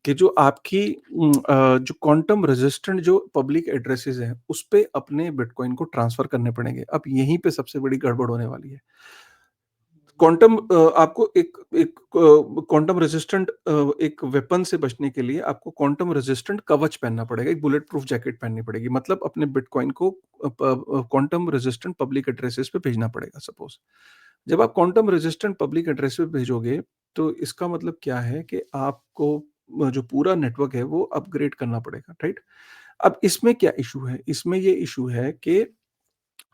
कि जो आपकी जो क्वांटम रेजिस्टेंट जो पब्लिक एड्रेसेस हैं, उस पे अपने बिटकॉइन को ट्रांसफ़र करने पड़ेंगे। अब यहीं पे सबसे बड़ी गड़बड़ होने वाली है। क्वांटम आपको एक एक क्वांटम रेजिस्टेंट एक वेपन से बचने के लिए आपको क्वांटम रेजिस्टेंट कवच पहनना पड़ेगा, एक बुलेट प्रूफ जैकेट पहननी पड़ेगी। मतलब अपने बिटकॉइन को क्वांटम रेजिस्टेंट पब्लिक एड्रेसेस पे भेजना पड़ेगा सपोज़। जब आप क्वांटम रेजिस्टेंट पब्लिक एड्रेस पे भेजोगे, तो इसका मतलब क्या है कि आपको जो पूरा नेटवर्क है वो अपग्रेड करना पड़ेगा, राइट? अब इसमें क्या इश्यू है? इसमें ये इश्यू है कि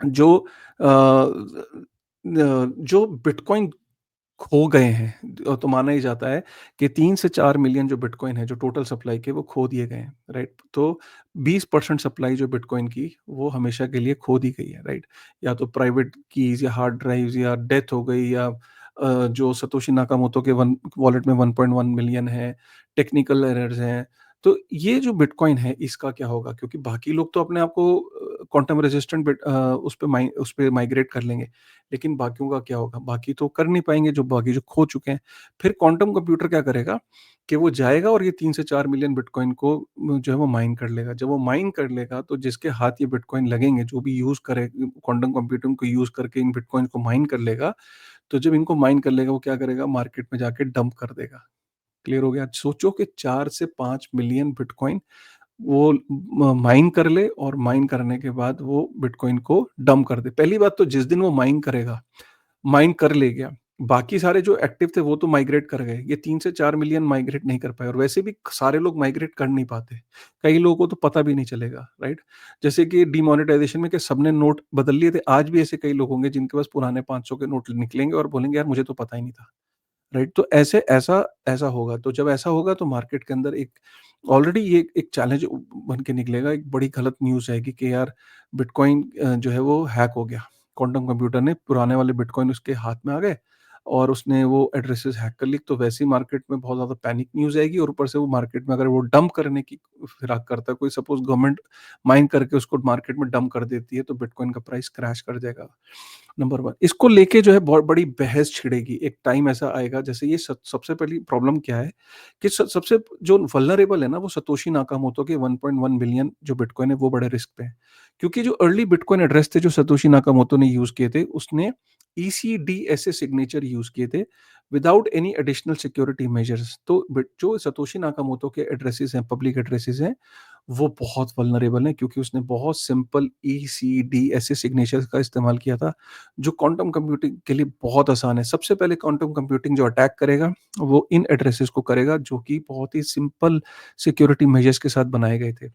जो जो बिटकॉइन खो गए हैं, तो माना ही जाता है कि 3 से 4 मिलियन जो बिटकॉइन है, जो टोटल सप्लाई के, वो खो दिए गए हैं, राइट? तो 20% सप्लाई जो बिटकॉइन की, वो हमेशा के लिए खो दी गई है, राइट? या तो प्राइवेट कीज़ या हार्ड ड्राइव्स या डेथ हो गई या जो सतोशी नाकामोटो के वन वॉलेट में 1.1 मिलियन है, टेक्निकल एरर्स हैं। तो ये जो बिटकॉइन है, इसका क्या होगा? क्योंकि बाकी लोग तो अपने आप को क्वांटम रेजिस्टेंट उस पे माइग्रेट कर लेंगे। लेकिन बाकियों का क्या होगा? बाकी तो कर नहीं पाएँगे, जो बाकी जो खो चुके हैं। फिर क्वांटम कंप्यूटर क्या करेगा कि वो जाएगा और ये 3 से 4 मिलियन बिटकॉइन को जो है वो माइन कर लेगा। जब वो माइन कर लेगा तो जिसके हाथ ये बिटकॉइन लगेंगे, जो भी यूज़ करे क्वांटम कंप्यूटिंग को यूज़ करके इन बिटकॉइन को माइन कर लेगा, तो जब इनको माइन कर लेगा, वो क्या करेगा? मार्केट में जाके डंप कर देगा। क्लियर हो गया? सोचो कि 4 से 5 मिलियन बिटकॉइन वो माइन कर ले और माइन करने के बाद वो बिटकॉइन को डंप कर दे। पहली बात तो जिस दिन वो माइन करेगा, माइन कर ले गया, बाकी सारे जो एक्टिव थे वो तो माइग्रेट कर गए। ये 3 से 4 मिलियन माइग्रेट नहीं कर पाए और वैसे भी सारे लोग माइग्रेट कर नहीं पाते। कई लोगों को तो पता भी नहीं चलेगा, राइट? जैसे कि डिमोनेटाइजेशन में क्या सबने नोट बदल लिए थे, आज भी ऐसे कई लोग होंगे जिनके पास पुराने 500 के नोट निकलेंगे और बोलेंगे यार मुझे तो पता ही नहीं था। राइट? तो ऐसे ऐसा ऐसा होगा, तो जब ऐसा होगा तो मार्केट के अंदर एक ऑलरेडी ये एक चैलेंज बन के निकलेगा, एक बड़ी गलत न्यूज़ आएगी कि यार बिटकॉइन जो है वो हैक हो गया। क्वांटम कंप्यूटर ने पुराने वाले बिटकॉइन उसके हाथ में आ गए और उसने वो एड्रेसेस हैक कर ली, तो वैसे ही मार्केट में बहुत ज़्यादा पैनिक न्यूज़ आएगी और ऊपर से वो मार्केट में अगर वो डंप करने की फिराक करता है, कोई सपोज़ गवर्नमेंट माइन करके उसको मार्केट में डंप कर देती है, तो बिटकॉइन का प्राइस क्रैश कर जाएगा। नंबर 1 इसको लेके जो है बहुत बड़ी बहस छिड़ेगी। एक टाइम ऐसा आएगा जैसे ये सबसे पहली प्रॉब्लम क्या है कि सबसे जो वल्नरेबल है ना वो सतोशी नाकामोटो के 1.1 बिलियन जो बिटकॉइन है वो बड़े रिस्क पे है। क्योंकि जो अर्ली बिटकॉइन एड्रेस थे जो सतोशी नाकामोटो ने यूज़ किए थे उसने ईसीडीएसए सिग्नेचर यूज़ किए थे without any additional security measures. तो जो सतोशी नाकामोटो के एड्रेसेस हैं, पब्लिक एड्रेसेस हैं, वो बहुत वल्नरेबल है क्योंकि उसने बहुत सिंपल ईसीडी ऐसे सिग्नेचर्स का इस्तेमाल किया था, जो क्वांटम कंप्यूटिंग के लिए बहुत आसान है। सबसे पहले क्वांटम कंप्यूटिंग जो अटैक करेगा, वो इन एड्रेसेस को करेगा जो कि बहुत ही सिंपल सिक्योरिटी मेजर्स के साथ बनाए गए थे।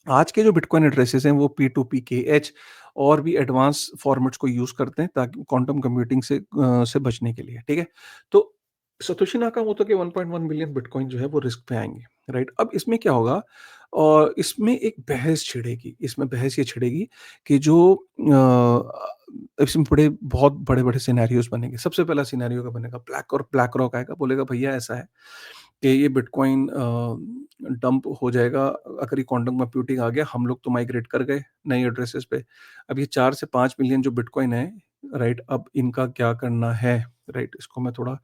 आज के जो बिटकॉइन एड्रेसेस हैं वो P2PKH और भी एडवांस फॉर्मेट्स को यूज़ करते हैं ताकि क्वांटम कंप्यूटिंग से बचने के लिए, ठीक है? तो सतोशी नाकामोटो के 1.1 मिलियन बिटकॉइन जो है वो रिस्क पे आएँगे, राइट? अब इसमें क्या होगा और इसमें एक बहस छिड़ेगी, इसमें बहस ये छिड़ेगी कि जो इसमें बहुत बड़े-बड़े सिनेरियोज़ बनेंगे। सबसे पहला सिनेरियो क्या बनेगा, ब्लैक रॉक आएगा, बोलेगा भैया ऐसा है कि ये बिटकॉइन डंप हो जाएगा अगर ये क्वांटम कंप्यूटिंग आ गया, हम लोग तो माइग्रेट कर गए नए एड्रेसेस पे। अब ये 4 से 5 मिलियन जो बिटकॉइन है, राइट? अब इनका क्या करना है, राइट? इसको मैं थोड़ा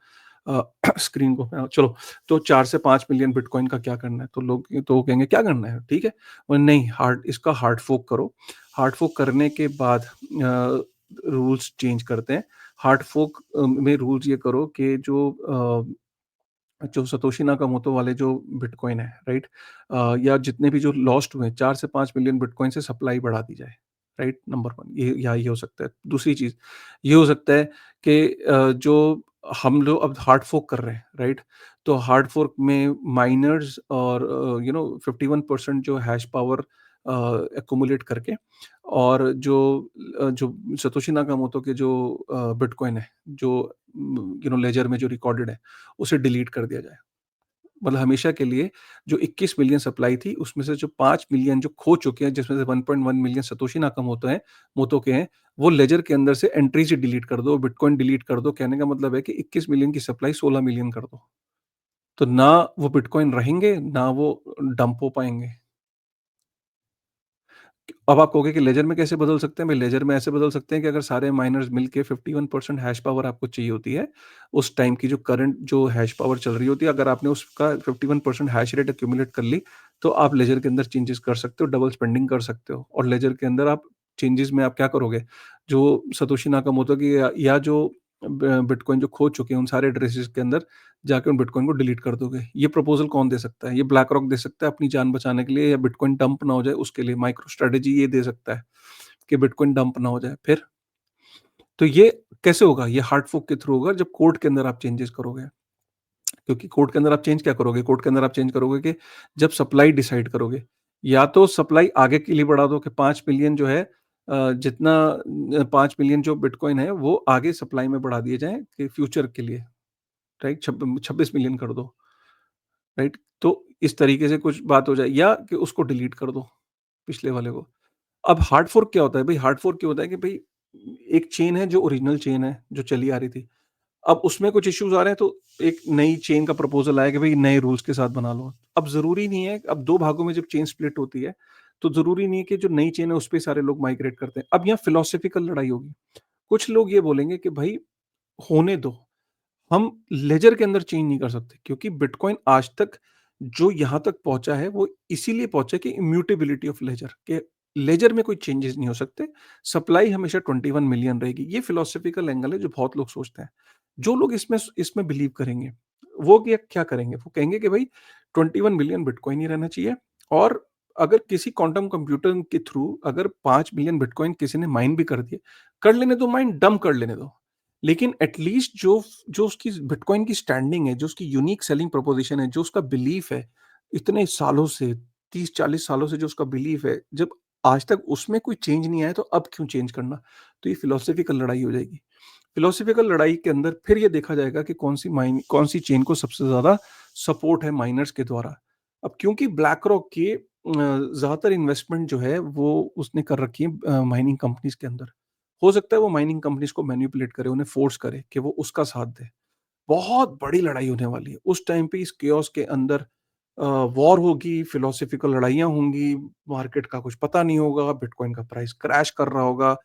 अ, स्क्रीन को चलो, तो 4 से 5 मिलियन बिटकॉइन का क्या करना है? तो लोग तो कहेंगे क्या करना है? ठीक है। नहीं, हार्ड फोर्क करो। हार्ड फोर्क करने के बाद रूल्स चेंज करते हैं। हार्ड फोर्क में रूल्स ये करो कि जो सतोशी नाकामोटो वाले जो बिटकॉइन है, राइट? या जितने भी जो लॉस्ट हुए 4 से 5 मिलियन बिटकॉइन से सप्लाई बढ़ा दी जाए, राइट? नंबर 1 ये हो सकता है। दूसरी चीज़ ये हो सकता है कि जो हम लोग अब हार्ड फोर्क कर रहे हैं, राइट? तो हार्ड फोर्क में माइनर्स और 51% जो हैश पावर एक्युमुलेट करके और जो सतोशी नाकामोटो के जो बिटकॉइन है, जो लेजर में जो रिकॉर्डेड है, उसे डिलीट कर दिया जाए। मतलब हमेशा के लिए जो 21 मिलियन सप्लाई थी, उसमें से जो 5 मिलियन जो खो चुके हैं, जिसमें से 1.1 मिलियन सतोशी नाकामोटो के हैं, वो लेजर के अंदर से एंट्रीज़ ही डिलीट कर दो, बिटकॉइन डिलीट कर दो। कहने का मतलब है कि 21 मिलियन की सप्लाई 16 मिलियन कर दो। तो ना वो बिटकॉइन रहेंगे, ना वो डंप हो पाएँगे। अब आप कहोगे कि लेजर में कैसे बदल सकते हैं? भई लेजर में ऐसे बदल सकते हैं कि अगर सारे माइनर्स मिलके 51% हैश पावर आपको चाहिए होती है, उस टाइम की जो करंट जो हैश पावर चल रही होती है, अगर आपने उसका 51% हैश रेट एक्यूमुलेट कर ली, तो आप लेजर के अंदर चेंजेस कर सकते हो, डबल स्पेंडिंग कर सकते हो और लेजर के अंदर आप चेंजेस में आप क्या करोगे? जो सतोशी नाकामोटो की या जो बिटकॉइन जो खो चुके हैं, उन सारे एड्रेसेस के अंदर जाके उन बिटकॉइन को डिलीट कर दोगे। ये प्रपोज़ल कौन दे सकता है? ये ब्लैक रॉक दे सकता है अपनी जान बचाने के लिए या बिटकॉइन डंप ना हो जाए उसके लिए। माइक्रो स्ट्रैटेजी ये दे सकता है कि बिटकॉइन डंप ना हो जाए। फिर तो ये कैसे होगा? ये हार्ड फोर्क के थ्रू होगा जब कोड के अंदर आप चेंजेस करोगे। क्योंकि कोड के अंदर आप चेंज क्या करोगे? कोड के अंदर आप चेंज करोगे कि जब सप्लाई डिसाइड करोगे, या तो सप्लाई आगे के लिए बढ़ा दो कि 5 मिलियन जो है 5 मिलियन जो बिटकॉइन है वो आगे सप्लाई में बढ़ा दिए जाएँ कि फ्यूचर के लिए, राइट? 26 मिलियन कर दो। राइट? तो इस तरीके से कुछ बात हो जाए या कि उसको डिलीट कर दो, पिछले वाले को। अब हार्ड फोर्क क्या होता है? भई हार्ड फोर्क क्या होता है कि भई एक चेन है जो ओरिजिनल चेन है, जो चली आ रही थी। अब उसमें कुछ इश्यूज़ आ रहे हैं तो एक नई चेन का प्रपोज़ल आया कि भई नए रूल्स के साथ बना लो। अब ज़रूरी नहीं है, अब 2 भागों में जब चेन स्प्लिट होती है, तो ज़रूरी नहीं है कि जो नई चेन है उस पे सारे लोग माइग्रेट करते हैं। अब यहाँ फिलॉसफिकल लड़ाई होगी। कुछ लोग ये बोलेंगे कि भई होने दो। हम लेजर के अंदर चेंज नहीं कर सकते क्योंकि बिटकॉइन आज तक जो यहाँ तक पहुँचा है वो इसीलिए पहुँचा कि इम्यूटेबिलिटी ऑफ लेजर के लेजर में कोई चेंजेस नहीं हो सकते। सप्लाई हमेशा 21 मिलियन रहेगी। ये फिलॉसफिकल एंगल है जो बहुत लोग सोचते हैं। जो लोग इसमें बिलीव करेंगे, वो क्या क्या करेंगे? वो कहेंगे कि भाई 21 मिलियन बिटकॉइन ही रहना चाहिए और अगर किसी क्वांटम कंप्यूटर के थ्रू अगर 5 मिलियन बिटकॉइन किसी ने माइन भी कर दिए, कर लेने दो माइन, डंप कर लेने दो। लेकिन एटलीस्ट जो जो उसकी बिटकॉइन की स्टैंडिंग है, जो उसकी यूनिक सेलिंग प्रोपोज़िशन है, जो उसका बिलीफ है, इतने सालों से 30-40 सालों से जो उसका बिलीफ है, जब आज तक उसमें कोई चेंज नहीं आया तो अब क्यों चेंज करना? तो ये फिलॉसफिकल लड़ाई हो जाएगी। फिलॉसफिकल लड़ाई के अंदर फिर ये देखा जाएगा कि कौन-सी चेन को सबसे ज़्यादा सपोर्ट है माइनर्स के द्वारा। अब क्योंकि ब्लैक रॉक के ज़्यादातर इन्वेस्टमेंट जो है वो उसने कर रखी है माइनिंग कंपनीज़ के अंदर। हो सकता है वो माइनिंग कंपनीज़ को मैनिपुलेट करे, उन्हें फ़ोर्स करे कि वो उसका साथ दें। बहुत बड़ी लड़ाई होने वाली है। उस टाइम पे इस केओस के अंदर वॉर होगी, फिलॉसफिकल लड़ाइयाँ होंगी, मार्केट का कुछ पता नहीं होगा, बिटकॉइन का प्राइस क्रैश कर रहा होगा।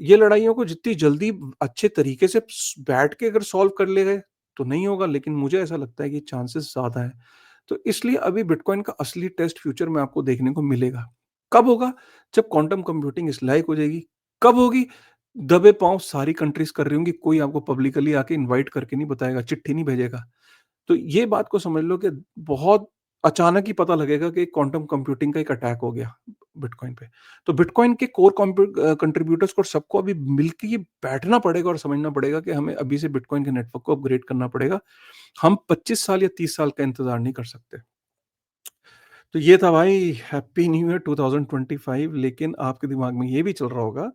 ये लड़ाइयों को जितनी जल्दी अच्छे तरीके से बैठ के अगर सॉल्व कर ले गए, तो नहीं होगा, लेकिन मुझे ऐसा लगता है कि चांसेस ज़्यादा हैं। तो इसलिए अभी बिटकॉइन का असली टेस्ट फ्यूचर में आपको देखने को मिलेगा। कब होगा? जब क्वांटम कंप्यूटिंग इस लायक हो जाएगी। कब होगी? दबे पाँव सारी कंट्रीज़ कर रही होंगी, कोई आपको पब्लिकली आके इनवाइट करके नहीं बताएगा, चिट्ठी नहीं भेजेगा। तो ये बात को समझ लो कि बहुत अचानक ही पता लगेगा कि क्वांटम कंप्यूटिंग का एक अटैक हो गया बिटकॉइन पे। तो बिटकॉइन के कोर कंट्रीब्यूटर्स को सबको अभी मिलके ये बैठना पड़ेगा और समझना पड़ेगा कि हमें अभी से बिटकॉइन के नेटवर्क को अपग्रेड करना पड़ेगा। हम 25 साल या 30 साल का इंतज़ार नहीं कर सकते। तो ये था भाई, हैप्पी न्यू ईयर 2025। लेकिन आपके दिमाग में ये भी चल रहा होगा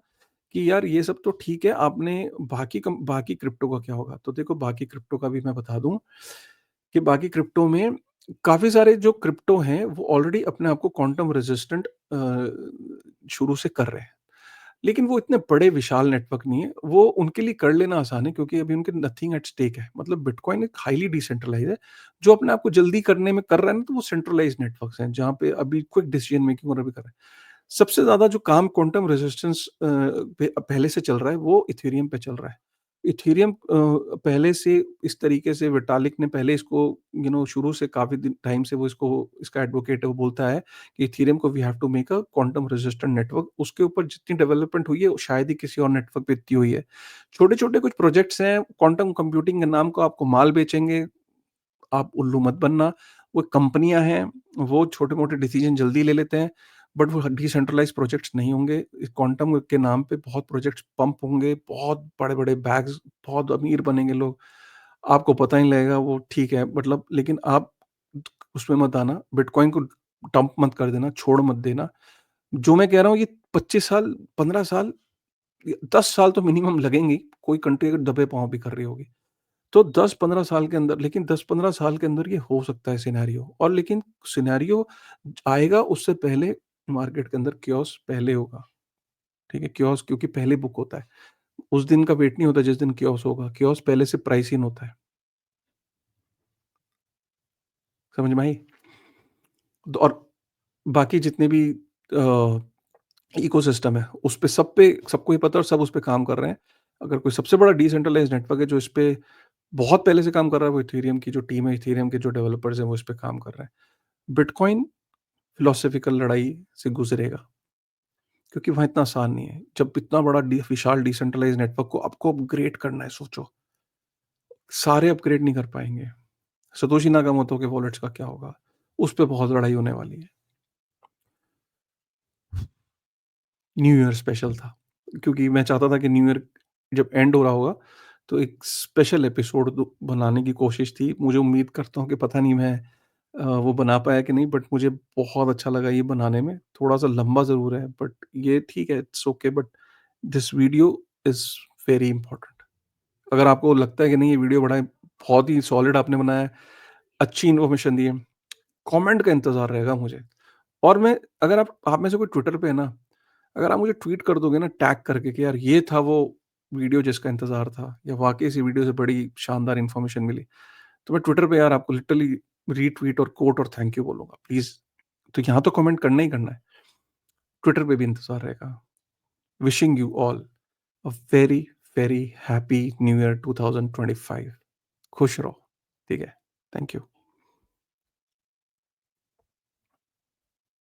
कि यार ये सब तो ठीक है, आपने बाकी क्रिप्टो का क्या होगा? तो देखो, बाकी क्रिप्टो का भी मैं बता दूँ कि बाकी क्रिप्टो में काफ़ी सारे जो क्रिप्टो हैं, वो ऑलरेडी अपने आप को क्वांटम रेजिस्टेंट शुरू से कर रहे हैं। लेकिन वो इतने बड़े विशाल नेटवर्क नहीं है, वो उनके लिए कर लेना आसान है क्योंकि अभी उनके नथिंग एट स्टेक है। मतलब बिटकॉइन एक हाइली डिसेंट्रलाइज़ है, जो अपने आप को जल्दी करने में कर रहा है ना, तो वो सेंट्रलाइज़्ड नेटवर्क्स हैं, जहाँ पे अभी क्विक डिसीजन मेकिंग और अभी कर रहे हैं। सबसे ज़्यादा जो काम क्वांटम रेजिस्टेंस पे पहले से चल रहा है, वो इथेरियम पे चल रहा है। इथेरियम पहले से इस तरीके से विटालिक ने पहले इसको शुरू से काफ़ी दिन टाइम से वो इसका एडवोकेट है, वो बोलता है कि इथेरियम को we have to make a quantum resistant network. उसके ऊपर जितनी डेवलपमेंट हुई है, वो शायद ही किसी और नेटवर्क पे इतनी हुई है। छोटे-छोटे कुछ प्रोजेक्ट्स हैं, क्वांटम कंप्यूटिंग के नाम को आपको माल बेचेंगे, आप उल्लू मत बनना। वो कंपनियाँ हैं, वो छोटे-मोटे डिसीज़न जल्दी ले लेते हैं, बट वो डिसेंट्रलाइज़्ड प्रोजेक्ट्स नहीं होंगे। इस क्वांटम के नाम पे बहुत प्रोजेक्ट्स पंप होंगे, बहुत बड़े-बड़े बैग्स, बहुत अमीर बनेंगे लोग। आपको पता ही नहीं लगेगा, वो ठीक है, मतलब लेकिन आप उसमें मत आना, बिटकॉइन को डंप मत कर देना, छोड़ मत देना। जो मैं कह रहा हूँ, ये 25 साल, 15 साल, 10 साल तो मिनिमम लगेंगे, कोई कंट्री अगर दबे पाँव भी कर रही होगी। तो 10-15 साल के अंदर, लेकिन 10-15 साल के अंदर ये हो सकता है सिनेरियो। और लेकिन सिनेरियो आएगा उससे पहले, मार्केट के अंदर कियोस्क पहले होगा, ठीक है? कियोस्क क्योंकि पहले बुक होता है। उस दिन का वेट नहीं होता जिस दिन कियोस्क होगा, कियोस्क पहले से प्राइस इन होता है। समझ में आई? तो और बाकी जितने भी इकोसिस्टम है, उस पे सबको ये पता है और सब उस पे काम कर रहे हैं। अगर कोई सबसे बड़ा डिसेंट्रलाइज़्ड नेटवर्क है जो इस पे बहुत पहले से काम कर रहा है, वो इथेरियम की जो टीम है, इथेरियम के जो डेवलपर्स हैं, वो इस पे काम कर रहे हैं। बिटकॉइन फिलॉसफिकल लड़ाई से गुज़रेगा, क्योंकि वहाँ इतना आसान नहीं है। जब इतना बड़ा विशाल डिसेंट्रलाइज़्ड नेटवर्क को आपको अपग्रेड करना है, सोचो, सारे अपग्रेड नहीं कर पाएँगे। सतोशी नाकामोटो के वॉलेट्स का क्या होगा? उस पे बहुत लड़ाई होने वाली है। न्यू ईयर स्पेशल था, क्योंकि मैं चाहता था कि न्यू ईयर जब एंड हो रहा होगा, तो एक स्पेशल एपिसोड बनाने की कोशिश थी। मुझे उम्मीद करता हूँ कि पता नहीं मैं वो बना पाया कि नहीं, बट मुझे बहुत अच्छा लगा ये बनाने में। थोड़ा-सा लंबा ज़रूर है, बट ये ठीक है, it's okay, but this video is very important. अगर आपको लगता है कि नहीं, ये वीडियो बड़ा बहुत ही सॉलिड आपने बनाया है, अच्छी इन्फॉर्मेशन दी है, कमेंट का इंतज़ार रहेगा मुझे। और मैं अगर आप में से कोई ट्विटर पे है ना, अगर आप मुझे ट्वीट कर दोगे ना टैग करके कि यार ये था वो वीडियो जिसका इंतज़ार था, या वाक़ई इस वीडियो से बड़ी शानदार इन्फॉर्मेशन मिली, तो मैं ट्विटर पे यार आपको लिटरली रीट्वीट और कोट और थैंक यू बोलूँगा, प्लीज़। तो यहाँ तो कमेंट करना ही करना है। ट्विटर पे भी इंतज़ार रहेगा। Wishing you all a very, very happy new year 2025। खुश रहो, ठीक है? Thank you.